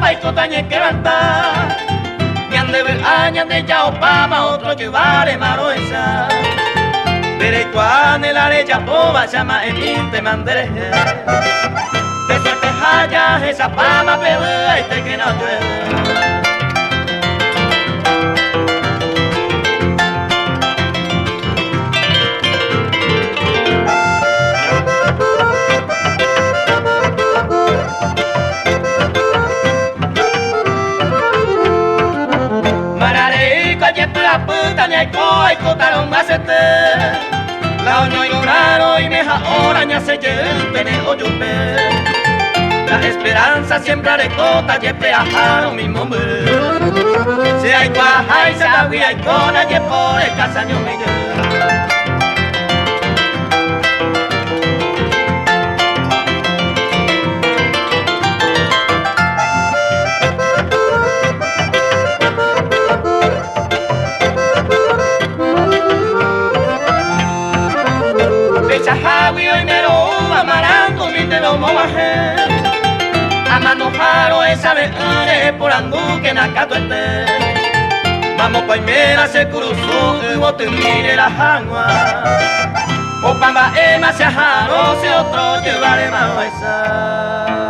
paiko tañe que levanta. Ñande ver ñande chao pama otro que vale maroesa. Pero cuando el arecha poba llama en inte mandere. De suerte haya esa pama pero este que no llueve. La puta ni hay coi cotaron más la oño y lloraron y meja hora ña se pene o yupe. La esperanza siempre arecota yepe ajaro mi mombre. Si hay cuaja y se agui hay cona yepo de casaño miguel. Chajawi hoy me lo uva marango mi te lo moaje. Amando jaro esa vez por andu que nacato este. Vamos pa imera se cruzó y bote mire la jangua. O pamba ema se jaro si otro llevaré más esa.